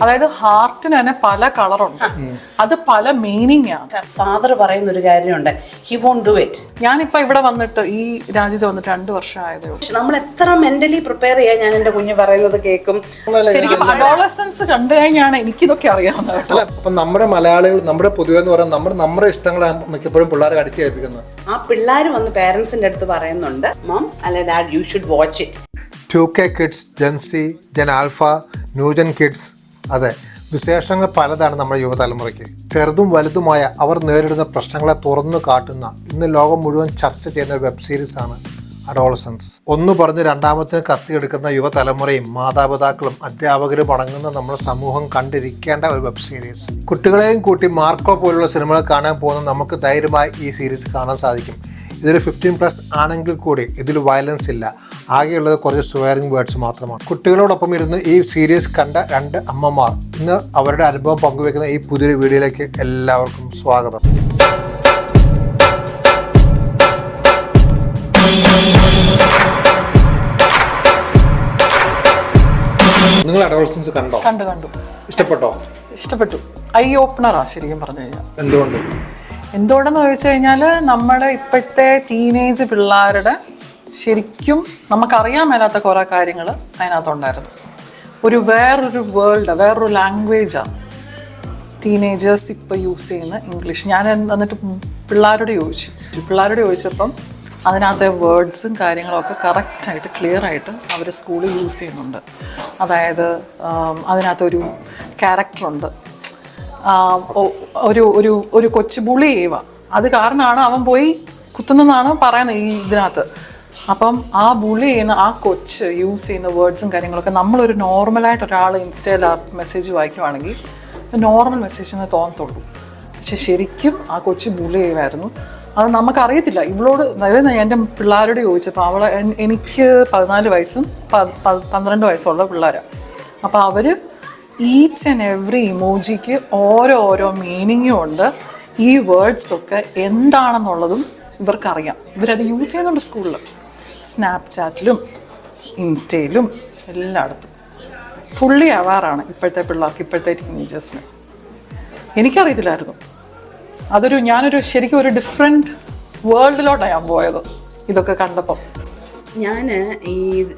അതായത് ഹാർട്ടിന് തന്നെ പല കളറുണ്ട്, അത് പല മീനിങ് ആണ്. ഫാദർ പറയുന്ന ഒരു കാര്യമുണ്ട്, ഹി വോണ്ട് ഡു ഇറ്റ്. ഞാനിപ്പോ ഇവിടെ വന്നിട്ട് ഈ രാജ്യത്ത് വന്നിട്ട് 2 വർഷം ആയതേ ഉള്ളൂ. നമ്മൾ എത്ര മെന്റലി പ്രിപ്പയർ ചെയ്യാൻ ഞാൻ എന്റെ കുഞ്ഞ് പറയുന്നത് കേൾക്കും. ശരിക്കും അഡോളസൻസ് കണ്ടു കഴിഞ്ഞാണ് എനിക്കിതൊക്കെ അറിയാവുന്നത്. അല്ല, അപ്പൊ നമ്മുടെ മലയാളികൾ, നമ്മുടെ പൊതുവെ എന്ന് പറയുന്നത് നമ്മുടെ ഇഷ്ടങ്ങളാണ് മിക്കപ്പോഴും പിള്ളേരെ അടിച്ചേൽപ്പിക്കുന്നത്. ആ പിള്ളേർ വന്ന് പേരൻസിന്റെ അടുത്ത് പറയുന്നുണ്ട്, മം അല്ലെ dad you should watch it. 2K kids, Gen Z, Gen Alpha, new gen kids, അതെ, വിശേഷങ്ങൾ പലതാണ് നമ്മുടെ യുവതലമുറയ്ക്ക്. ചെറുതും വലുതുമായ അവർ നേരിടുന്ന പ്രശ്നങ്ങളെ തുറന്നു കാട്ടുന്ന, ഇന്ന് ലോകം മുഴുവൻ ചർച്ച ചെയ്യുന്ന വെബ് സീരീസാണ് അഡോളസൻസ്. ഒന്ന് പറഞ്ഞ് രണ്ടാമത്തിന് കത്തിയെടുക്കുന്ന യുവതലമുറയും മാതാപിതാക്കളും അധ്യാപകരും അടങ്ങുന്ന നമ്മുടെ സമൂഹം കണ്ടിരിക്കേണ്ട ഒരു വെബ് സീരീസ്. കുട്ടികളെയും കൂട്ടി മാർക്കോ പോലുള്ള സിനിമകൾ കാണാൻ പോകുന്ന നമുക്ക് ധൈര്യമായി ഈ സീരീസ് കാണാൻ സാധിക്കും. ഇതൊരു 15+ ആണെങ്കിൽ കൂടി ഇതിൽ വയലൻസ് ഇല്ല. ആകെയുള്ളത് കുറച്ച് സ്വയറിംഗ് വേർഡ്സ് മാത്രമാണ്. കുട്ടികളോടൊപ്പം ഇരുന്ന് ഈ സീരീസ് കണ്ട 2 അമ്മമാർ ഇന്ന് അവരുടെ അനുഭവം പങ്കുവെക്കുന്ന ഈ പുതിയൊരു വീഡിയോയിലേക്ക് എല്ലാവർക്കും സ്വാഗതം. നിങ്ങൾ അഡോളസൻസ് കണ്ടോ? കണ്ടു. ഇഷ്ടപ്പെട്ടു. ഐ ഓപ്പണറാ ശരിക്കും പറഞ്ഞു കഴിഞ്ഞാൽ. എന്തുകൊണ്ടെന്ന് ചോദിച്ചു കഴിഞ്ഞാൽ നമ്മുടെ ഇപ്പോഴത്തെ ടീനേജ് പിള്ളേരുടെ ശരിക്കും നമുക്കറിയാൻ മേലാത്ത കുറേ കാര്യങ്ങൾ അതിനകത്തുണ്ടായിരുന്നു. വേറൊരു വേൾഡ്, വേറൊരു ലാംഗ്വേജാണ് ടീനേജേഴ്സ് ഇപ്പോൾ യൂസ് ചെയ്യുന്ന ഇംഗ്ലീഷ്. ഞാൻ എന്നിട്ട് പിള്ളേരോട് ചോദിച്ചപ്പം അതിനകത്തെ വേർഡ്സും കാര്യങ്ങളൊക്കെ കറക്റ്റായിട്ട് ക്ലിയറായിട്ട് അവർ സ്കൂളിൽ യൂസ് ചെയ്യുന്നുണ്ട്. അതായത് അതിനകത്തൊരു ക്യാരക്ടറുണ്ട്, ഒരു കൊച്ചു ബുളി ചെയ്യുക, അത് കാരണമാണ് അവൻ പോയി കുത്തുന്നതെന്നാണ് പറയുന്നത് ഈ ഇതിനകത്ത്. അപ്പം ആ ബുളി ചെയ്യുന്ന ആ കൊച്ച് യൂസ് ചെയ്യുന്ന വേർഡ്സും കാര്യങ്ങളൊക്കെ നമ്മളൊരു നോർമലായിട്ട് ഒരാൾ ഇൻസ്റ്റയിൽ മെസ്സേജ് വായിക്കുവാണെങ്കിൽ നോർമൽ മെസ്സേജ് എന്ന് തോന്നത്തുള്ളൂ. പക്ഷെ ശരിക്കും ആ കൊച്ച് ബുളി ചെയ്യുമായിരുന്നു. അത് നമുക്കറിയത്തില്ല. ഇവളോട്, അതായത് എൻ്റെ പിള്ളേരോട് ചോദിച്ചപ്പോൾ എനിക്ക് 14 വയസ്സും 12 വയസ്സുള്ള പിള്ളേരാണ്. അപ്പോൾ അവർ ഈച്ച് ആൻഡ് എവറി ഇമോജിക്ക് ഓരോ മീനിങ്ങും ഉണ്ട്. ഈ വേർഡ്സൊക്കെ എന്താണെന്നുള്ളതും ഇവർക്കറിയാം. ഇവരത് യൂസ് ചെയ്യുന്നുണ്ട് സ്കൂളിൽ, സ്നാപ്ചാറ്റിലും ഇൻസ്റ്റയിലും എല്ലായിടത്തും. ഫുള്ളി അവെയറാണ് ഇപ്പോഴത്തെ പിള്ളേർക്ക്, ഇപ്പോഴത്തെ ടീനേജേഴ്സിന്. എനിക്കറിയത്തില്ലായിരുന്നു. ശരിക്കും ഒരു ഡിഫറെൻറ്റ് വേൾഡിലോട്ടാണ് ഞാൻ പോയത് ഇതൊക്കെ കണ്ടപ്പം. ഞാൻ ഈ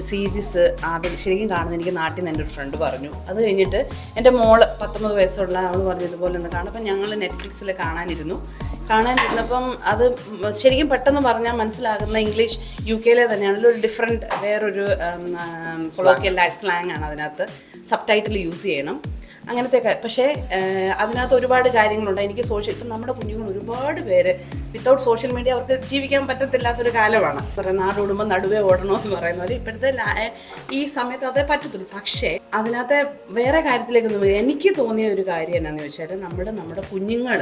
സീരീസ് ആദ്യം ശരിക്കും കാണുന്നത് എനിക്ക് നാട്ടിൽ നിന്ന് എൻ്റെ ഒരു ഫ്രണ്ട് പറഞ്ഞു. അത് കഴിഞ്ഞിട്ട് എൻ്റെ മോള് 19 വയസ്സുള്ള അവൾ പറഞ്ഞു ഇതുപോലെ ഒന്ന് കാണും. അപ്പം ഞങ്ങൾ നെറ്റ്ഫ്ലിക്സിൽ കാണാനിരുന്നപ്പം അത് ശരിക്കും പെട്ടെന്ന് പറഞ്ഞാൽ മനസ്സിലാകുന്ന ഇംഗ്ലീഷ് UK തന്നെയാണല്ലോ, ഒരു ഡിഫറെൻറ്റ് വേറൊരു കൊളോക്കിയൽ സ്ലാങ് ആണ് അതിനകത്ത്. സബ് ടൈറ്റിൽ യൂസ് ചെയ്യണം അങ്ങനത്തെ. പക്ഷേ അതിനകത്ത് ഒരുപാട് കാര്യങ്ങളുണ്ട്. എനിക്ക് ഇപ്പം നമ്മുടെ കുഞ്ഞുങ്ങൾ ഒരുപാട് പേര് വിത്തൗട്ട് സോഷ്യൽ മീഡിയ അവർക്ക് ജീവിക്കാൻ പറ്റത്തില്ലാത്തൊരു കാലമാണ്. നാടോടുമ്പോൾ നടുവേ ഓടണമെന്ന് പറയുന്ന പോലെ ഇപ്പോഴത്തെ ഈ സമയത്ത് അതേ പറ്റത്തുള്ളൂ. പക്ഷേ അതിനകത്തെ വേറെ കാര്യത്തിലേക്കൊന്നും എനിക്ക് തോന്നിയ ഒരു കാര്യം എന്നാന്ന് ചോദിച്ചാൽ നമ്മുടെ കുഞ്ഞുങ്ങൾ,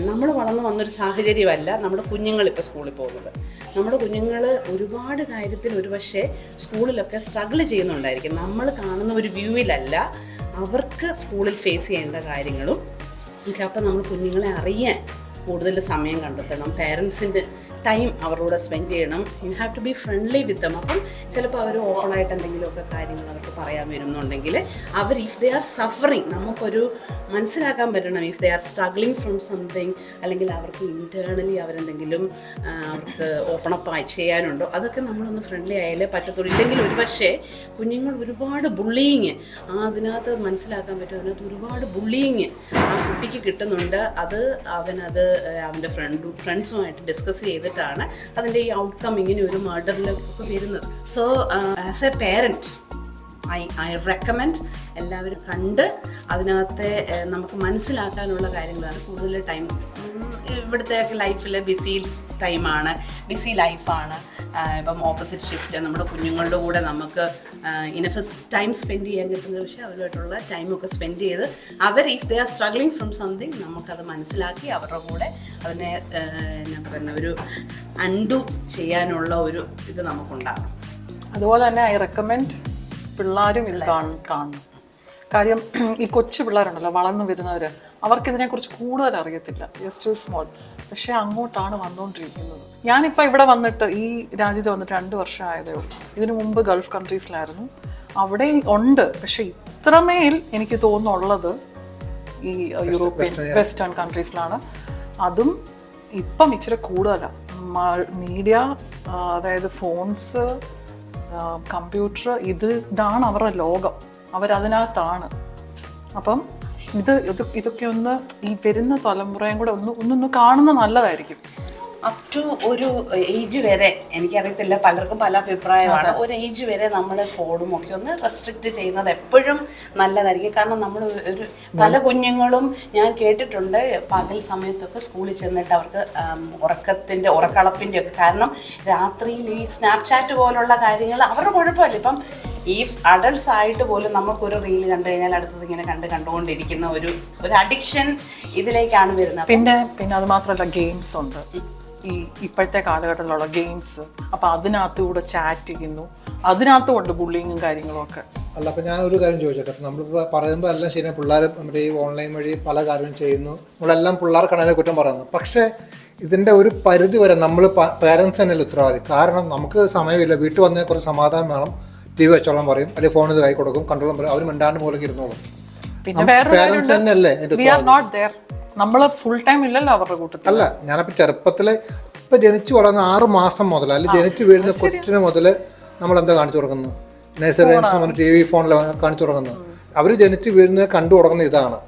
നമ്മൾ വളർന്നു വന്നൊരു സാഹചര്യമല്ല നമ്മുടെ കുഞ്ഞുങ്ങൾ ഇപ്പോൾ സ്കൂളിൽ പോകുന്നത്. നമ്മുടെ കുഞ്ഞുങ്ങൾ ഒരുപാട് കാര്യത്തിൽ ഒരുപക്ഷെ സ്കൂളിലൊക്കെ സ്ട്രഗിൾ ചെയ്യുന്നുണ്ടായിരിക്കും. നമ്മൾ കാണുന്ന ഒരു വ്യൂവിലല്ല അവർക്ക് സ്കൂളിൽ ഫേസ് ചെയ്യേണ്ട കാര്യങ്ങളും. അപ്പം നമ്മൾ കുഞ്ഞുങ്ങളെ അറിയാൻ കൂടുതൽ സമയം കണ്ടെത്തണം. പേരൻസിൻ്റെ ടൈം അവരോട് സ്പെൻഡ് ചെയ്യണം. You have to be friendly with them. അപ്പം ചിലപ്പോൾ അവർ ഓപ്പണായിട്ട് എന്തെങ്കിലുമൊക്കെ കാര്യങ്ങൾ അവർക്ക് പറയാൻ വരുന്നുണ്ടെങ്കിൽ അവർ ഇഫ് ദേ ആർ സഫറിങ് നമുക്കൊരു മനസ്സിലാക്കാൻ പറ്റണം. If they are struggling from something, അല്ലെങ്കിൽ അവർക്ക് ഇൻറ്റേർണലി അവരെന്തെങ്കിലും അവർക്ക് ഓപ്പണപ്പ് ചെയ്യാനുണ്ടോ, അതൊക്കെ നമ്മളൊന്ന് ഫ്രണ്ട്ലി ആയാലേ പറ്റത്തുള്ളൂ. ഇല്ലെങ്കിൽ ഒരു പക്ഷേ കുഞ്ഞുങ്ങൾ ഒരുപാട് ബുള്ളിങ് അതിനകത്ത് മനസ്സിലാക്കാൻ പറ്റും. അതിനകത്ത് ഒരുപാട് ബുള്ളിങ് ആ കുട്ടിക്ക് കിട്ടുന്നുണ്ട്. അത് അവൻ്റെ ഫ്രണ്ട്സുമായിട്ട് ഡിസ്കസ് ചെയ്തിട്ടാണ് അതിൻ്റെ ഈ ഔട്ട്കം ഇങ്ങനെ ഒരു മർഡറിലൊക്കെ വരുന്നത്. So as A parent I recommend എല്ലാവരും കണ്ട് അതിനകത്തെ നമുക്ക് മനസ്സിലാക്കാനുള്ള കാര്യങ്ങളാണ്. കൂടുതൽ ടൈം ഇവിടുത്തെ ലൈഫിൽ ബിസി ലൈഫാണ്. ഇപ്പം ഓപ്പോസിറ്റ് ഷിഫ്റ്റ് നമ്മുടെ കുഞ്ഞുങ്ങളുടെ കൂടെ നമുക്ക് ഇനഫ് ടൈം സ്പെൻഡ് ചെയ്യാൻ കിട്ടുന്നത്. പക്ഷേ അവരുമായിട്ടുള്ള ടൈമൊക്കെ സ്പെൻഡ് ചെയ്ത് if they are struggling from something നമുക്കത് മനസ്സിലാക്കി അവരുടെ കൂടെ അതിനെ എന്നാ പറയുന്ന ഒരു അൺഡു ചെയ്യാനുള്ള ഒരു ഇത് നമുക്കുണ്ടാകും. അതുപോലെ തന്നെ ഐ റെക്കമെൻഡ് പിള്ളേരും ഇത് കാണണം. കാര്യം ഈ കൊച്ചു പിള്ളേരുണ്ടല്ലോ, വളർന്നു വരുന്നവർ, അവർക്കിതിനെക്കുറിച്ച് കൂടുതൽ അറിയത്തില്ല. Still small. പക്ഷേ അങ്ങോട്ടാണ് വന്നുകൊണ്ടിരിക്കുന്നത്. ഞാനിപ്പോൾ ഇവിടെ വന്നിട്ട് ഈ രാജ്യത്ത് വന്നിട്ട് 2 വർഷം ആയതേ ഉള്ളൂ. ഇതിനു മുമ്പ് ഗൾഫ് കൺട്രീസിലായിരുന്നു. അവിടെ ഉണ്ട്. പക്ഷേ അത്രമേൽ എനിക്ക് തോന്നുന്നുള്ളത് ഈ യൂറോപ്യൻ വെസ്റ്റേൺ കൺട്രീസിലാണ്. അതും ഇപ്പം ഇച്ചിരി കൂടുതലാണ്. മീഡിയ, അതായത് ഫോൺസ്, കമ്പ്യൂട്ടർ, ഇതാണ് അവരുടെ ലോകം, അവരതിനകത്താണ്. അപ്പം ഇതൊക്കെ ഒന്ന് ഈ വരുന്ന തലമുറയും കൂടെ ഒന്ന് കാണുന്നത് നല്ലതായിരിക്കും. അപ് ടു ഒരു ഏജ് വരെ, എനിക്കറിയത്തില്ല, പലർക്കും പല അഭിപ്രായമാണ്. ഒരു ഏജ് വരെ നമ്മൾ ഫോണും ഒക്കെ ഒന്ന് റെസ്ട്രിക്റ്റ് ചെയ്യുന്നത് എപ്പോഴും നല്ലതായിരിക്കും. കാരണം നമ്മൾ പല കുഞ്ഞുങ്ങളും ഞാൻ കേട്ടിട്ടുണ്ട്, പകൽ സമയത്തൊക്കെ സ്കൂളിൽ ചെന്നിട്ട് അവർക്ക് ഉറക്കളപ്പിൻ്റെ ഒക്കെ കാരണം രാത്രിയിൽ ഈ സ്നാപ്ചാറ്റ് പോലുള്ള കാര്യങ്ങൾ അവരുടെ കുഴപ്പമില്ല. ഇപ്പം ഈ അഡൾട്ട്സ് ആയിട്ട് പോലും നമുക്കൊരു റീൽ കണ്ടു കഴിഞ്ഞാൽ അടുത്തത് ഇങ്ങനെ കണ്ടുകൊണ്ടിരിക്കുന്ന ഒരു അഡിക്ഷൻ ഇതിലേക്കാണ് വരുന്നത്. പിന്നെ അത് മാത്രമല്ല, ഗെയിംസ് ഉണ്ട്. ഈ ഇപ്പോഴത്തെ കാലഘട്ടത്തിലുള്ള ഗെയിംസ്, അപ്പം അതിനകത്തുകൂടെ ചാറ്റ് ചെയ്യുന്നു, അതിനകത്തും ഉണ്ട് ബുള്ളിങ്ങും കാര്യങ്ങളും ഒക്കെ. അല്ല, അപ്പം ഞാനൊരു കാര്യം ചോദിച്ചോട്ടെ. നമ്മളിപ്പോൾ പറയുമ്പോൾ എല്ലാം ശരിയാണ്, പിള്ളേർ നമ്മുടെ ഈ ഓൺലൈൻ വഴി പല കാര്യവും ചെയ്യുന്നു, നമ്മളെല്ലാം പിള്ളേർക്കാണ് അതിനെ കുറ്റം പറയുന്നത്. പക്ഷേ ഇതിൻ്റെ ഒരു പരിധി വരെ നമ്മൾ പേരൻസ് തന്നെയല്ലേ ഉത്തരവാദി. കാരണം നമുക്ക് സമയമില്ല, വീട്ടിൽ വന്നാൽ കുറച്ച് സമാധാനം വേണം, ടി വി വെച്ചോളാൻ പറയും, അല്ലെങ്കിൽ ഫോണിൽ കൈ കൊടുക്കും, കൺട്രോൾ പറയും, അവർ മിണ്ടാണ്ട് പോലെ ഇരുന്നോളും. പിന്നെ പേരൻസ് തന്നെയല്ലേ നമ്മൾ ഫുൾ ടൈം ഇല്ലല്ലോ അവരുടെ കൂട്ടത്തിൽ. അല്ല, ഞാനപ്പോൾ ചെറുപ്പത്തിൽ ഇപ്പം ജനിച്ചു വളർന്ന 6 മാസം മുതൽ, അല്ലെങ്കിൽ ജനിച്ചു വീഴുന്ന കൊച്ചിന് മുതൽ നമ്മളെന്താ കാണിച്ചു കൊടുക്കുന്നത്? നഴ്സറി ടി വി ഫോണിൽ കാണിച്ചു കൊടുക്കുന്നത്. അവർ ജനിച്ച് വീഴുന്നത് കണ്ടു തുടങ്ങുന്ന ഇതാണ്.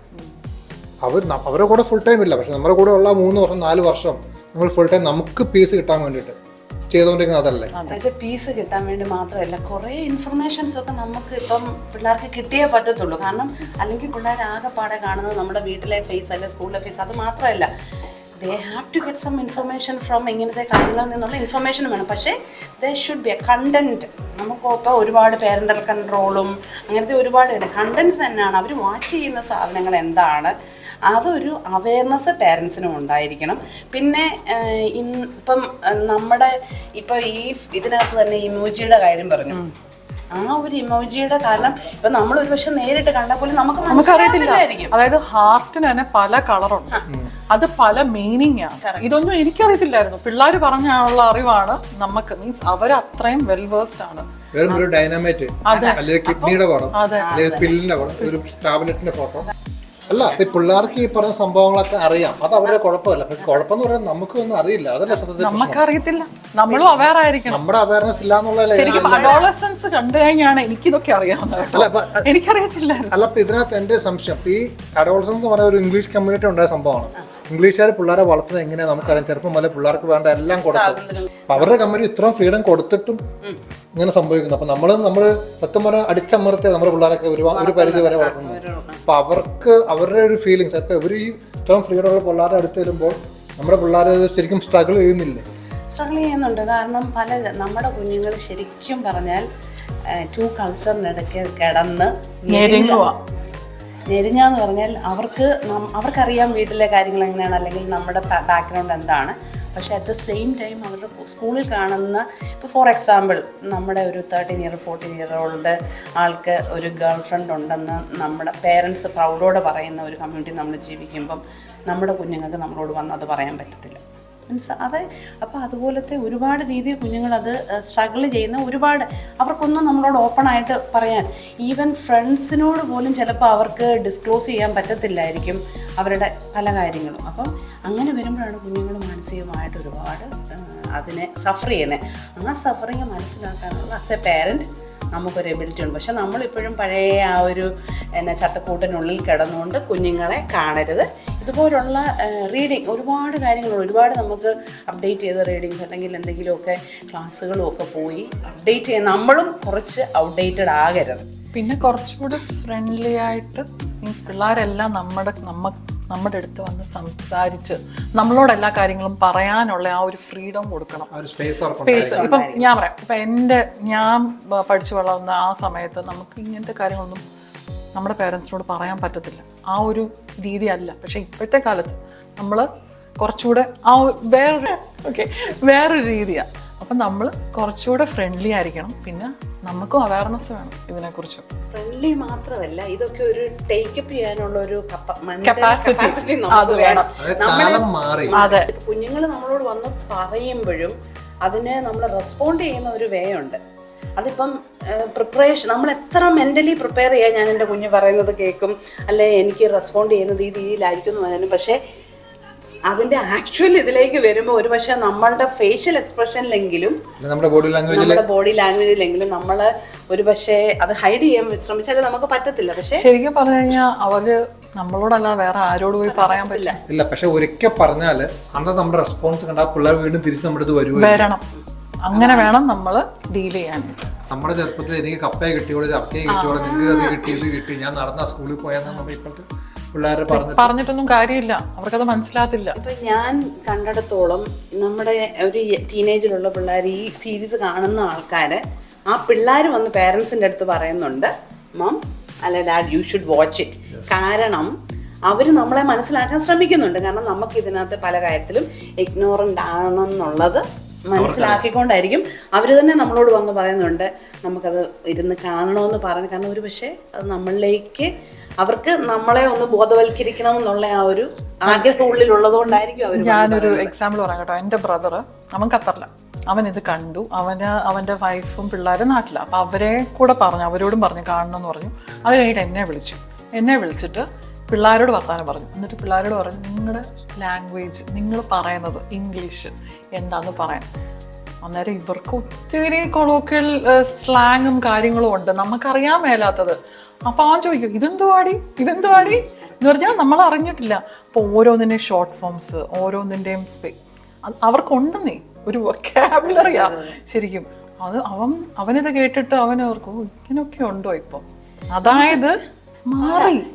അവരുടെ കൂടെ ഫുൾ ടൈം ഇല്ല, പക്ഷെ നമ്മുടെ കൂടെ ഉള്ള 3 വർഷം 4 വർഷം നമ്മൾ ഫുൾ ടൈം നമുക്ക് പീസ് കിട്ടാൻ വേണ്ടിയിട്ട് ചെയ്തുകൊണ്ടിരിക്കുന്നത് അതല്ലേ. എന്നുവെച്ചാൽ പീസ് കിട്ടാൻ വേണ്ടി മാത്രമല്ല, കുറേ ഇൻഫർമേഷൻസ് ഒക്കെ നമുക്ക് ഇപ്പം പിള്ളേർക്ക് കിട്ടിയേ പറ്റത്തുള്ളൂ. കാരണം അല്ലെങ്കിൽ പിള്ളേർ ആകെപ്പാടെ കാണുന്നത് നമ്മുടെ വീട്ടിലെ ഫേസ് അല്ലെ സ്കൂളിലെ ഫേസ്. അത് മാത്രമല്ല, they have to get some information from ഇങ്ങനത്തെ കാര്യങ്ങളിൽ നിന്നുള്ള ഇൻഫർമേഷൻ വേണം. പക്ഷേ they should be a content. നമുക്കിപ്പോൾ ഒരുപാട് പേരൻ്റൽ കൺട്രോളും അങ്ങനത്തെ ഒരുപാട് കണ്ടൻസ് തന്നെയാണ്. അവർ വാച്ച് ചെയ്യുന്ന സാധനങ്ങൾ എന്താണ്, അതൊരു അവയർനെസ് പേരൻസിനും ഉണ്ടായിരിക്കണം. പിന്നെ ഇപ്പം നമ്മുടെ ഇപ്പം ഇതിനകത്ത് തന്നെ ഇമോജിയുടെ കാര്യം പറഞ്ഞു. ആ ഒരു ഇമോജിയുടെ കാരണം ഇപ്പം നമ്മൾ ഒരു പക്ഷെ നേരിട്ട് കണ്ടാൽ പോലും നമുക്കറിയത്തില്ലായിരിക്കും. അതായത് ഹാർട്ടിന് തന്നെ പല കളറുണ്ട്, അത് പല മീനിങ് ആണ്. ഇതൊന്നും എനിക്കറിയത്തില്ലായിരുന്നു. പിള്ളേർ പറഞ്ഞാലുള്ള അറിവാണ് നമുക്ക്. മീൻസ് അവർ അത്രയും വെൽ വേഴ്സ്ഡ് ആണ്. വെറും ഒരു ഡൈനാമൈറ്റ്, അല്ലെങ്കിൽ കിഡ്നിയുടെ പടം, അല്ലെങ്കിൽ പില്ലിന്റെ പടം, ഒരു ടാബ്ലറ്റിന്റെ ഫോട്ടോ അല്ല. ഇപ്പൊ പിള്ളേർക്ക് ഈ പറഞ്ഞ സംഭവങ്ങളൊക്കെ അറിയാം, അത് അവരുടെ കുഴപ്പമില്ല. കുഴപ്പമെന്ന് പറയാൻ നമുക്കൊന്നും അറിയില്ല, അതല്ല സത്യത്തിൽ. നമുക്കറിയത്തില്ല, നമ്മളും അവെയർ ആയിരിക്കണം. നമ്മുടെ അവയർനെസ് ഇല്ല എന്നുള്ളതല്ല. ശരിക്കും അഡോളസൻസ് കണ്ടു കഴിഞ്ഞാണ് എനിക്കിതൊക്കെ അറിയാവുന്നത്, എനിക്കറിയത്തില്ലായിരുന്നു. അല്ല, അപ്പൊ ഇതിനകത്ത് എന്റെ സംശയം, ഈ അഡോളസൻസ് എന്ന് പറയുന്ന ഒരു ഇംഗ്ലീഷ് കമ്മ്യൂണിറ്റി ഉണ്ടായ സംഭവമാണ്. ഇംഗ്ലീഷുകാർ പിള്ളേരെ വളർത്തുന്നത് എങ്ങനെയാണ് നമുക്കറിയാം. ചെറുപ്പം മുതലേ പിള്ളേർക്ക് വേണ്ട എല്ലാം കൊടുത്തു. അപ്പൊ അവരുടെ കമ്മ്യൂണിറ്റി ഇത്രയും ഫ്രീഡം കൊടുത്തിട്ടും ഇങ്ങനെ സംഭവിക്കുന്നു. അപ്പൊ നമ്മൾ സത്യം പറഞ്ഞാൽ അടിച്ചമർത്തിയ നമ്മുടെ പിള്ളേരൊക്കെ ഒരു പരിധി വരെ വളർത്തുന്നു. അപ്പൊ അവർക്ക് അവരുടെ ഒരു ഫീലിങ്സ്, ഇപ്പൊ ഇവർ ഈ ഇത്രയും ഫ്രീഡം ഉള്ള പിള്ളേരെ അടുത്ത് വരുമ്പോൾ നമ്മുടെ പിള്ളേരെ ശരിക്കും സ്ട്രഗിൾ ചെയ്യുന്നില്ലേ? സ്ട്രഗിൾ ചെയ്യുന്നുണ്ട്. കാരണം നമ്മുടെ കുഞ്ഞുങ്ങൾ ശരിക്കും പറഞ്ഞാൽ 2 കൾച്ചറിനിടയ്ക്ക് കിടന്ന് ഞെരിഞ്ഞാന്ന് പറഞ്ഞാൽ അവർക്കറിയാം വീട്ടിലെ കാര്യങ്ങൾ എങ്ങനെയാണ്, അല്ലെങ്കിൽ നമ്മുടെ ബാക്ക്ഗ്രൗണ്ട് എന്താണ്. പക്ഷേ അറ്റ് ദ സെയിം ടൈം അവരുടെ സ്കൂളിൽ കാണുന്ന, ഇപ്പോൾ ഫോർ എക്സാമ്പിൾ, നമ്മുടെ ഒരു 13 ഇയർ 14 ഇയർ ഓൾഡ് ആൾക്ക് ഒരു ഗേൾ ഫ്രണ്ട് ഉണ്ടെന്ന് നമ്മുടെ പേരൻസ് പ്രൗഡോടെ പറയുന്ന ഒരു കമ്മ്യൂണിറ്റി നമ്മൾ ജീവിക്കുമ്പം നമ്മുടെ കുഞ്ഞുങ്ങൾക്ക് നമ്മളോട് വന്ന് അത് പറയാൻ പറ്റത്തില്ല. അത് അപ്പോൾ അതുപോലത്തെ ഒരുപാട് രീതിയിൽ കുഞ്ഞുങ്ങളത് സ്ട്രഗിൾ ചെയ്യുന്ന ഒരുപാട്, അവർക്കൊന്നും നമ്മളോട് ഓപ്പണായിട്ട് പറയാൻ, ഈവൻ ഫ്രണ്ട്സിനോട് പോലും ചിലപ്പോൾ അവർക്ക് ഡിസ്ക്ലോസ് ചെയ്യാൻ പറ്റത്തില്ലായിരിക്കും അവരുടെ പല കാര്യങ്ങളും. അപ്പം അങ്ങനെ വരുമ്പോഴാണ് കുഞ്ഞുങ്ങൾ മാനസികമായിട്ട് ഒരുപാട് അതിനെ സഫർ ചെയ്യുന്നത്. ആ സഫറിങ് മനസ്സിലാക്കാനുള്ള ആസ് എ പാരൻറ്റ് നമുക്കൊരു എബിലിറ്റി ഉണ്ട്. പക്ഷെ നമ്മളിപ്പോഴും പഴയ ആ ഒരു ചട്ടക്കൂട്ടിനുള്ളിൽ കിടന്നുകൊണ്ട് കുഞ്ഞുങ്ങളെ കാണരുത്. ഇതുപോലുള്ള റീഡിങ് ഒരുപാട് കാര്യങ്ങളുണ്ട്. ഒരുപാട് നമുക്ക് അപ്ഡേറ്റ് ചെയ്ത റീഡിങ്സ് അല്ലെങ്കിൽ എന്തെങ്കിലുമൊക്കെ ക്ലാസ്സുകളും ഒക്കെ പോയി അപ്ഡേറ്റ് ചെയ്യാൻ നമ്മളും കുറച്ച് ഔട്ട്ഡേറ്റഡ് ആകരുത്. പിന്നെ കുറച്ചുകൂടി ഫ്രണ്ട്ലി ആയിട്ട്, മീൻസ് പിള്ളേരെല്ലാം നമ്മുടെ അടുത്ത് വന്ന് സംസാരിച്ച് നമ്മളോട് എല്ലാ കാര്യങ്ങളും പറയാനുള്ള ആ ഒരു ഫ്രീഡം കൊടുക്കണം. സ്പേസ്. ഇപ്പം ഞാൻ പറയാം, ഇപ്പം ഞാൻ പഠിച്ചു വളർന്ന ആ സമയത്ത് നമുക്ക് ഇങ്ങനത്തെ കാര്യങ്ങളൊന്നും നമ്മുടെ പേരൻസിനോട് പറയാൻ പറ്റത്തില്ല. ആ ഒരു രീതി അല്ല. പക്ഷെ ഇപ്പോഴത്തെ കാലത്ത് നമ്മൾ കുറച്ചുകൂടെ വേറൊരു രീതിയാണ്. അപ്പം നമ്മൾ കുറച്ചുകൂടെ ഫ്രണ്ട്ലി ആയിരിക്കണം. പിന്നെ നമുക്കും അവയർനെസ് വേണം ഇതിനെക്കുറിച്ച്. ഫ്രണ്ട്ലി മാത്രമല്ല, ഇതൊക്കെ ഒരു ടേക്കപ്പ് ചെയ്യാനുള്ള ഒരു കപ്പാസിറ്റി അത് വേണം. അതെ, കുഞ്ഞുങ്ങൾ നമ്മളോട് വന്ന് പറയുമ്പോഴും അതിന് നമ്മൾ റെസ്പോണ്ട് ചെയ്യുന്ന ഒരു വേ ഉണ്ട്. അതിപ്പം പ്രിപ്പറേഷൻ നമ്മൾ എത്ര മെൻ്റലി പ്രിപ്പയർ ചെയ്യാൻ ഞാൻ എൻ്റെ കുഞ്ഞ് പറയുന്നത് കേൾക്കും, അല്ലെ എനിക്ക് റെസ്പോണ്ട് ചെയ്യുന്നത് ഈ രീതിയിലായിരിക്കും എന്ന് പറയാനും, പക്ഷേ അതിൻ്റെ ആക്ച്വൽ ഇതിലേക്ക് വരുമ്പോൾ ഒരു പക്ഷേ നമ്മളുടെ ഫേഷ്യൽ എക്സ്പ്രഷനിലെങ്കിലും നമ്മുടെ ബോഡി ലാംഗ്വേജിലെങ്കിലും നമ്മൾ ഒരു പക്ഷേ അത് ഹൈഡ് ചെയ്യാൻ ശ്രമിച്ചാൽ നമുക്ക് പറ്റത്തില്ല. പക്ഷേ ശരിക്കും പറഞ്ഞു കഴിഞ്ഞാൽ അവര് നമ്മളോടല്ല വേറെ ആരോട് പോയി പറയാൻ പറ്റില്ല. ഇല്ല, പക്ഷെ ഒരിക്കൽ പറഞ്ഞാൽ അന്ന് നമ്മുടെ റെസ്പോൺസ് കണ്ട പിള്ളേർ വീണ്ടും തിരിച്ച് നമ്മുടെ അടുത്ത് വരണം. അങ്ങനെ വേണം നമ്മൾ ഡീൽ ചെയ്യാൻ. നമ്മുടെ ചെറുപ്പത്തിൽ എനിക്ക് കപ്പയെ കിട്ടിയോളൂ, ചക്കയെ കിട്ടിയോളൂ, നിങ്ങൾക്ക് അത് കിട്ടി, ഇത് കിട്ടി, ഞാൻ നടന്ന സ്കൂളിൽ പോയാന്ന് നമ്മൾ ഇപ്പോഴത്തെ പിള്ളേരെ പറഞ്ഞിട്ടൊന്നും കാര്യമില്ല, അവർക്കത് മനസ്സിലാത്തില്ല. ഇപ്പൊ ഞാൻ കണ്ടിടത്തോളം നമ്മുടെ ഒരു ടീനേജിലുള്ള പിള്ളേർ ഈ സീരീസ് കാണുന്ന ആൾക്കാര് ആ പിള്ളേർ വന്ന് പേരൻസിന്റെ അടുത്ത് പറയുന്നുണ്ട്, മം അല്ല dad you should watch it. കാരണം അവർ നമ്മളെ മനസ്സിലാക്കാൻ ശ്രമിക്കുന്നുണ്ട്. കാരണം നമുക്ക് ഇതിനകത്ത് പല കാര്യത്തിലും ഇഗ്നോറൻ്റ് ആണെന്നുള്ളത് മനസ്സിലാക്കിക്കൊണ്ടായിരിക്കും അവർ തന്നെ നമ്മളോട് വന്ന് പറയുന്നുണ്ട് നമുക്കത് ഇരുന്ന് കാണണമെന്ന് പറഞ്ഞു. കാരണം ഒരു പക്ഷേ അത് നമ്മളിലേക്ക് അവർക്ക് നമ്മളെ ഒന്ന് ബോധവൽക്കരിക്കണം എന്നുള്ള ആ ഒരു ആഗ്രഹം ഉള്ളിലുള്ളത് കൊണ്ടായിരിക്കും അവർ. ഞാനൊരു എക്സാമ്പിൾ പറയാം കേട്ടോ. എൻ്റെ ബ്രദർ, അവൻ ഖത്തറില, അവൻ ഇത് കണ്ടു. അവൻ്റെ വൈഫും പിള്ളേരും നാട്ടിലാണ്. അപ്പം അവരെ കൂടെ പറഞ്ഞു, അവരോടും പറഞ്ഞു കാണണമെന്ന് പറഞ്ഞു. അത് കഴിഞ്ഞിട്ട് എന്നെ വിളിച്ചിട്ട് പിള്ളേരോട് വർത്താനം പറഞ്ഞു. എന്നിട്ട് പിള്ളേരോട് പറഞ്ഞു, നിങ്ങളുടെ ലാംഗ്വേജ്, നിങ്ങൾ പറയുന്നത് ഇംഗ്ലീഷ് എന്താന്ന് പറയാൻ. അന്നേരം ഇവർക്ക് ഒത്തിരി കൊളോക്കിയൽ സ്ലാങ്ങും കാര്യങ്ങളും ഉണ്ട്, നമുക്കറിയാൻ മേലാത്തത്. അപ്പം അവൻ ചോദിക്കും, ഇതെന്തുവാടി എന്ന് പറഞ്ഞാൽ നമ്മൾ അറിഞ്ഞിട്ടില്ല. അപ്പോൾ ഓരോന്നിൻ്റെയും ഷോർട്ട് ഫോംസ്, ഓരോന്നിൻ്റെയും അവർക്കുണ്ടെന്നേ ഒരു വൊക്കാബുലറിയാ ശരിക്കും. അത് അവനിത് കേട്ടിട്ട് അവനോർക്കും ഇങ്ങനെയൊക്കെ ഉണ്ടോ ഇപ്പം. അതായത്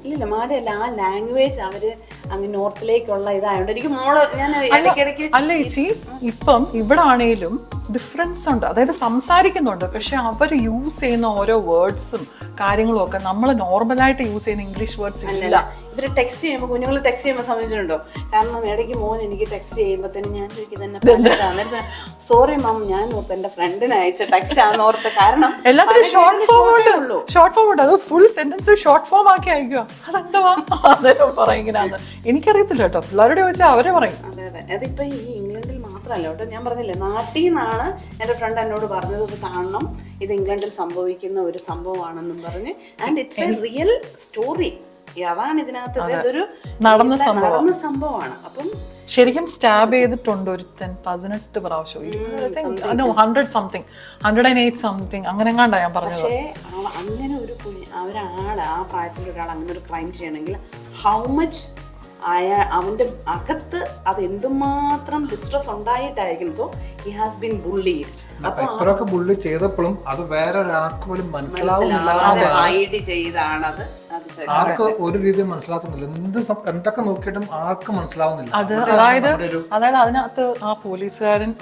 ഇല്ല മാറിയല്ല, ആ ലാംഗ്വേജ് അവര് അങ്ങ് നോർത്തിലേക്കുള്ള ഇതായോണ്ട് എനിക്ക് മോള് ഞാൻ ഇടയ്ക്കിടയ്ക്ക് അല്ല ചേച്ചി, ഇപ്പം ഇവിടെ ആണെങ്കിലും ഡിഫറൻസ് ഉണ്ട്. അതായത് സംസാരിക്കുന്നുണ്ട്, പക്ഷെ അവർ യൂസ് ചെയ്യുന്ന ഓരോ വേർഡ്സും കാര്യങ്ങളും ഒക്കെ നമ്മൾ നോർമലായിട്ട് യൂസ് ചെയ്യുന്ന ഇംഗ്ലീഷ് വേർഡ്സ് ഇല്ല. ഇവര് ടെക്സ്റ്റ് ചെയ്യുമ്പോൾ, കുഞ്ഞുങ്ങൾ ടെക്സ്റ്റ് ചെയ്യുമ്പോൾ സംബന്ധിച്ചിട്ടുണ്ടോ? കാരണം ഇടയ്ക്ക് മോൻ എനിക്ക് ടെക്സ്റ്റ് ചെയ്യുമ്പോഴത്തേനും ഞാൻ ചോദിക്കുന്നത് സോറി മാം, ഞാൻ ഓർത്ത് എൻ്റെ ഫ്രണ്ടിന് അയച്ച ടെക്സ്റ്റ് ആണെന്ന് ഓർത്ത്. കാരണം എല്ലാത്തിനും ഷോർട്ട് ഫോം ഉണ്ട്. അത് ഫുൾ സെന്റൻസ് ഷോർട്ട് ഫോം ആക്കി അയക്കുക. അതെന്താ അതേലും പറയും ഇങ്ങനെയാന്ന് എനിക്കറിയത്തില്ല കേട്ടോ. പിള്ളേരോട് ചോദിച്ചാൽ അവരെ പറയും. അതെ അതെ, അതിപ്പോ ഈ ഇംഗ്ലണ്ടിൽ മാത്രമല്ല കേട്ടോ. ഞാൻ പറഞ്ഞില്ലേ, നാട്ടിൽ നിന്നാണ് എൻ്റെ ഫ്രണ്ട് എന്നോട് പറഞ്ഞത് ഇത് കാണണം, ഇത് ഇംഗ്ലണ്ടിൽ സംഭവിക്കുന്ന ഒരു സംഭവമാണെന്നും പറഞ്ഞ്. And it's A real story. അതാണ് ഇതിനകത്ത്, ഇതൊരു നടന്ന സംഭവമാണ്. അപ്പം ശരിക്കും സ്റ്റാബ് ചെയ്തിട്ടുണ്ട് ഒരുത്തൻ 18 പ്രാവശ്യം, 108 സംതിങ് അങ്ങനെ എങ്ങാണ്ടാ ഞാൻ പറഞ്ഞത്. പക്ഷേ അങ്ങനെ ഒരു ഒരാൾ, ആ പ്രായത്തിൽ ഒരാൾ അങ്ങനെ ഒരു ക്രൈം ചെയ്യണമെങ്കിൽ ഹൗ മച്ച് അവൻ്റെ അകത്ത് അത് എന്തുമാത്രം ഡിസ്ട്രസ് ഉണ്ടായിട്ടായിരിക്കും. So he has been bullied. അപ്പൊ എത്രയൊക്കെ ബുള്ളി ചെയ്തപ്പോഴും അത് വേറെ ഒരാൾക്ക് പോലും മനസ്സിലാവുന്നില്ല. ആർക്ക് ഒരു രീതിയിൽ മനസ്സിലാക്കുന്നില്ല. എന്തൊക്കെ നോക്കിയിട്ടും ആർക്കും മനസ്സിലാവുന്നില്ല. അതായത് അതിനകത്ത് ആ പോലീസുകാരൻ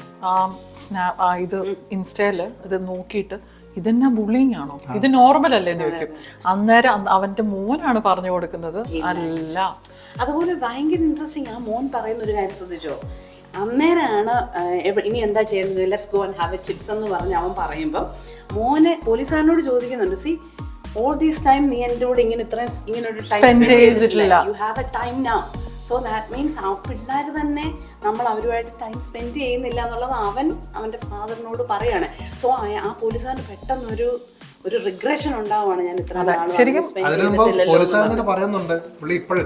ഇത് ഇൻസ്റ്റയില് ഇത് നോക്കിയിട്ട് ഇതെന്നാ ബുള്ളിങ് ആണോ, ഇത് നോർമൽ അല്ലേ എന്ന് ചോദിക്കും. അന്നേരം അവന്റെ മോനാണ് പറഞ്ഞു കൊടുക്കുന്നത് അല്ല. അതുപോലെ ഭയങ്കര ഇൻട്രസ്റ്റിംഗ് ആ മോൻ പറയുന്ന ഒരു കാര്യം ശ്രദ്ധിച്ചോ. അന്നേരമാണ് ഇനി എന്താ ചെയ്യുന്നത്, let's go and have A chips എന്ന് പറഞ്ഞ് അവൻ പറയുമ്പം മോനെ പോലീസുകാരനോട് ചോദിക്കുന്നുണ്ട്, സി ഓൾ ദീസ് ടൈം നീ എൻ്റെ കൂടെ ഇങ്ങനെ ഒരു ടൈം സ്പെൻഡ് ചെയ്തിട്ടില്ല, you have A time now. So that means ആ പിള്ളേർ തന്നെ നമ്മൾ അവരുമായിട്ട് ടൈം സ്പെൻഡ് ചെയ്യുന്നില്ല എന്നുള്ളത് അവൻ്റെ ഫാദറിനോട് പറയാണ്. സോ ആ പോലീസുകാരന് പെട്ടെന്നൊരു റിഗ്രഷൻ ഉണ്ടാവുകയാണ്, ഞാൻ ഇത്ര പറയുന്നുണ്ട് പുള്ളി ഇപ്പോഴും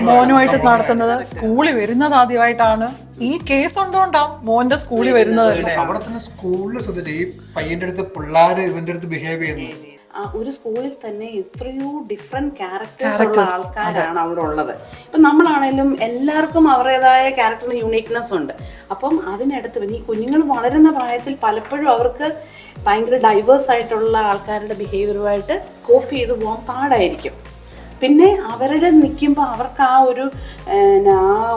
മോനുമായിട്ട് നടത്തുന്നത്. സ്കൂളിൽ വരുന്നത് ആദ്യമായിട്ടാണ്. ഈ കേസ് ഉണ്ടോണ്ടാവും മോന്റെ സ്കൂളിൽ വരുന്നത്. അവിടെ തന്നെ സ്കൂളിൽ ശ്രദ്ധിച്ചു ഈ പയ്യന്റെ അടുത്ത് പിള്ളേര് ഇവന്റെ അടുത്ത് ബിഹേവ് ചെയ്യുന്നത്. ഒരു സ്കൂളിൽ തന്നെ എത്രയോ ഡിഫറെന്റ് ക്യാരക്ടേഴ്സ് ഉള്ള ആൾക്കാരാണ് അവിടെ ഉള്ളത്. ഇപ്പം നമ്മളാണേലും എല്ലാവർക്കും അവരുടേതായ ക്യാരക്ടറിന് യൂണീക്നെസ് ഉണ്ട്. അപ്പം അതിനടുത്ത് ഈ കുഞ്ഞുങ്ങൾ വളരുന്ന പ്രായത്തിൽ പലപ്പോഴും അവർക്ക് ഭയങ്കര ഡൈവേഴ്സ് ആയിട്ടുള്ള ആൾക്കാരുടെ ബിഹേവിയറുമായിട്ട് കോപ്പി ചെയ്ത് പോകാൻ പാടായിരിക്കും. പിന്നെ അവരുടെ നിൽക്കുമ്പോൾ അവർക്ക് ആ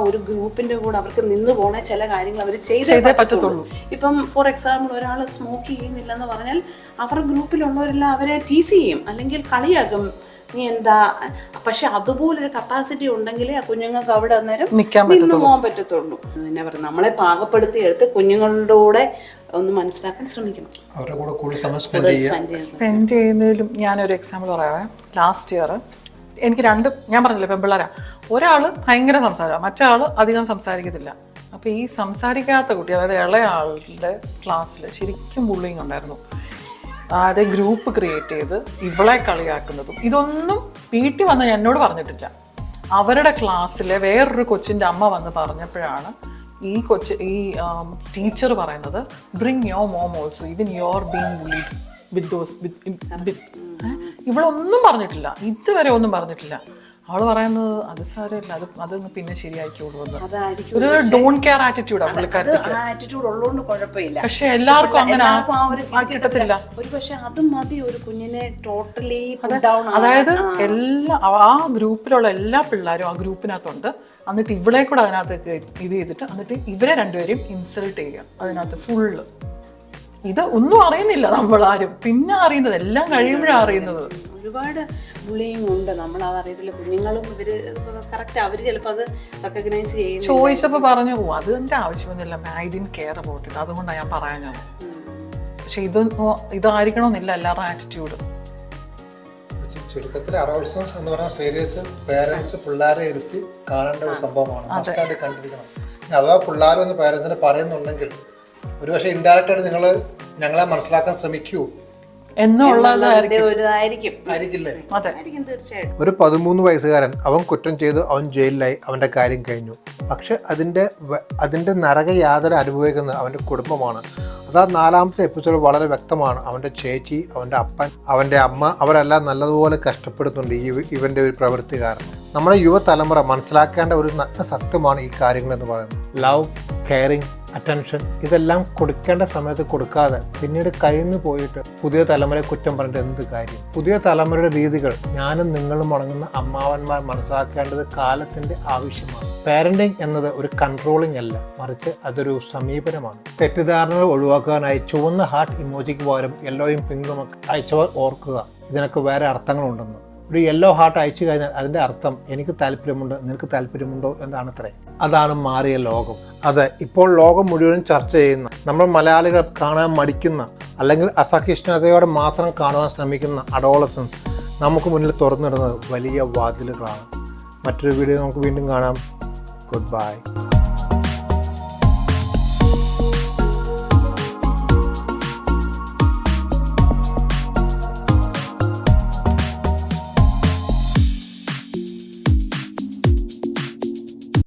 ഒരു ഗ്രൂപ്പിൻ്റെ കൂടെ അവർക്ക് നിന്ന് പോണ ചില കാര്യങ്ങൾ അവർ ചെയ്തേ പറ്റത്തുള്ളൂ. ഇപ്പം ഫോർ എക്സാമ്പിൾ ഒരാൾ സ്മോക്ക് ചെയ്യുന്നില്ലെന്ന് പറഞ്ഞാൽ അവരുടെ ഗ്രൂപ്പിലുള്ളവരെല്ലാം അവരെ ടീസ് ചെയ്യും, അല്ലെങ്കിൽ കളിയാക്കും, നീ എന്താ. പക്ഷെ അതുപോലൊരു കപ്പാസിറ്റി ഉണ്ടെങ്കിലേ ആ കുഞ്ഞുങ്ങൾക്ക് അവിടെ അന്നേരം നിന്ന് പോകാൻ പറ്റത്തുള്ളൂ. എന്നാ പറയുക, നമ്മളെ പാകപ്പെടുത്തി എടുത്ത് കുഞ്ഞുങ്ങളുടെ കൂടെ ഒന്ന് മനസ്സിലാക്കാൻ ശ്രമിക്കണം. അവരുടെ കൂടെ കൂടുതൽ സ്പെൻഡ് ചെയ്യുന്നതിലും ഞാനൊരു എക്സാമ്പിൾ പറയാവേ. ലാസ്റ്റ് ഇയർ എനിക്ക് ഞാൻ പറഞ്ഞില്ലേ പെൺപിള്ളേരാ. ഒരാൾ ഭയങ്കര സംസാരമാണ്, മറ്റേ ആൾ അധികം സംസാരിക്കത്തില്ല. അപ്പോൾ ഈ സംസാരിക്കാത്ത കുട്ടി, അതായത് ഇളയ ആളുടെ ക്ലാസ്സിൽ ശരിക്കും ബുള്ളിങ് ഉണ്ടായിരുന്നു. അതായത് ഗ്രൂപ്പ് ക്രിയേറ്റ് ചെയ്ത് ഇവളെ കളിയാക്കുന്നതും ഇതൊന്നും വീട്ടിൽ വന്ന് എന്നോട് പറഞ്ഞിട്ടില്ല. അവരുടെ ക്ലാസ്സിലെ വേറൊരു കൊച്ചിൻ്റെ അമ്മ വന്ന് പറഞ്ഞപ്പോഴാണ് ഈ ടീച്ചർ പറയുന്നത്, bring your mom also, even your being bullied with those. ഇവളൊന്നും പറഞ്ഞിട്ടില്ല, ഇതുവരെ ഒന്നും പറഞ്ഞിട്ടില്ല. അവള് പറയുന്നത് അത് സാരമില്ല, അതൊന്ന് പിന്നെ ശരിയാക്കിയോളൂ എന്ന്. ഒരു ഡോണ്ട് കെയർ ആറ്റിറ്റ്യൂഡാ പുള്ളിക്കാരത്തേക്ക്. ആറ്റിറ്റ്യൂഡ് ഉള്ളതുകൊണ്ട് കുഴപ്പമില്ല. പക്ഷെ എല്ലാവർക്കും അങ്ങനെ കിട്ടത്തില്ല. ഒരു പക്ഷെ അത് മതി ഒരു കുഞ്ഞിനെ ടോട്ടലി ഡൗൺ. അതായത് ആ ഗ്രൂപ്പിലുള്ള എല്ലാ പിള്ളേരും ആ ഗ്രൂപ്പിനകത്തുണ്ട്. എന്നിട്ട് ഇവളെ കൂടെ അതിനകത്ത് ഇത് ചെയ്തിട്ട് എന്നിട്ട് ഇവരെ രണ്ടുപേരും ഇൻസൾട്ട് ചെയ്യുക അതിനകത്ത് ഫുള്ള്. ഇത് ഒന്നും അറിയുന്നില്ല നമ്മളാരും, പിന്നെ അറിയുന്നത് എല്ലാം കഴിയുമ്പോഴാണ് അറിയുന്നത്. ഒരുപാട് ബുള്ളിങ് ഉണ്ട്, നമ്മൾ അതറിയത്തില്ല. കുഞ്ഞുങ്ങളും ഇവര് കറക്റ്റ് അവർ ചിലപ്പോൾ അത് റെക്കഗ്നൈസ് ചെയ്യുന്നു. ചോദിച്ചപ്പോൾ പറഞ്ഞു അതിൻ്റെ ആവശ്യമൊന്നുമില്ല, I didn't care about it, അതുകൊണ്ടാണ് ഞാൻ പറയാഞ്ഞത്. പക്ഷെ ഇതായിരിക്കണമെന്നില്ല എല്ലാവരുടെ ആറ്റിറ്റ്യൂഡ്. ചുരുക്കത്തിൽ അഡോൾസൻസ് എന്ന് പറഞ്ഞ സീരീസ് പേരൻസ് പിള്ളേരെ ഇരുത്തി കാണേണ്ട ഒരു സംഭവമാണ്, മസ്റ്റായിട്ട് കണ്ടിരിക്കണം. അഥവാ പിള്ളേരൊന്ന് പേരൻസിന് പറയുന്നുണ്ടെങ്കിൽ ഒരു പക്ഷേ ഇൻഡയറക്റ്റ് ആയിട്ട് നിങ്ങൾ ഞങ്ങളെ മനസ്സിലാക്കാൻ ശ്രമിക്കൂ ആയിരിക്കില്ലേ. ഒരു 13 വയസ്സുകാരൻ, അവൻ കുറ്റം ചെയ്തു, അവൻ ജയിലിലായി, അവൻ്റെ കാര്യം കഴിഞ്ഞു. പക്ഷെ അതിൻ്റെ നരക യാതന അനുഭവിക്കുന്നത് അവൻ്റെ കുടുംബമാണ്. അതാ 4ാമത്തെ എപ്പിസോഡ് വളരെ വ്യക്തമാണ്. അവൻ്റെ ചേച്ചി, അവൻ്റെ അപ്പൻ, അവൻ്റെ അമ്മ, അവരെല്ലാം നല്ലതുപോലെ കഷ്ടപ്പെടുന്നുണ്ട് ഇവൻ്റെ ഒരു പ്രവൃത്തി കാരണം. നമ്മുടെ യുവതലമുറ മനസ്സിലാക്കേണ്ട ഒരു നല്ല സത്യമാണ് ഈ കാര്യങ്ങളെന്ന് പറയുന്നത്. ലവ്, കെയറിങ്, അറ്റൻഷൻ ഇതെല്ലാം കൊടുക്കേണ്ട സമയത്ത് കൊടുക്കാതെ പിന്നീട് കയ്യിൽ നിന്ന് പോയിട്ട് പുതിയ തലമുറയെ കുറ്റം പറഞ്ഞിട്ട് എന്ത് കാര്യം? പുതിയ തലമുറയുടെ രീതികൾ ഞാനും നിങ്ങളും അടങ്ങുന്ന അമ്മാവന്മാർ മനസ്സിലാക്കേണ്ടത് കാലത്തിന്റെ ആവശ്യമാണ്. പാരന്റിങ് എന്നത് ഒരു കൺട്രോളിംഗ് അല്ല, മറിച്ച് അതൊരു സമീപനമാണ്. തെറ്റിദ്ധാരണകൾ ഒഴിവാക്കാനായി ചുവന്ന ഹാർട്ട് ഇമോജിക്ക് പകരം യെല്ലോയും പിങ്കും അയച്ചവർ ഓർക്കുക, ഇതിനൊക്കെ വേറെ അർത്ഥങ്ങളുണ്ടെന്ന്. ഒരു യെല്ലോ ഹാർട്ട് അയച്ചു കഴിഞ്ഞാൽ അതിൻ്റെ അർത്ഥം എനിക്ക് താല്പര്യമുണ്ട്, നിനക്ക് താല്പര്യമുണ്ടോ എന്നാണത്രേ. അതാണ് മാറിയ ലോകം. അത് ഇപ്പോൾ ലോകം മുഴുവനും ചർച്ച ചെയ്യുന്ന, നമ്മൾ മലയാളികൾ കാണാൻ മടിക്കുന്ന അല്ലെങ്കിൽ അസഹിഷ്ണുതയോടെ മാത്രം കാണുവാൻ ശ്രമിക്കുന്ന അഡോളസൻസ് നമുക്ക് മുന്നിൽ തുറന്നിടുന്നത് വലിയ വാതിലുകളാണ്. മറ്റൊരു വീഡിയോ നമുക്ക് വീണ്ടും കാണാം. Good bye.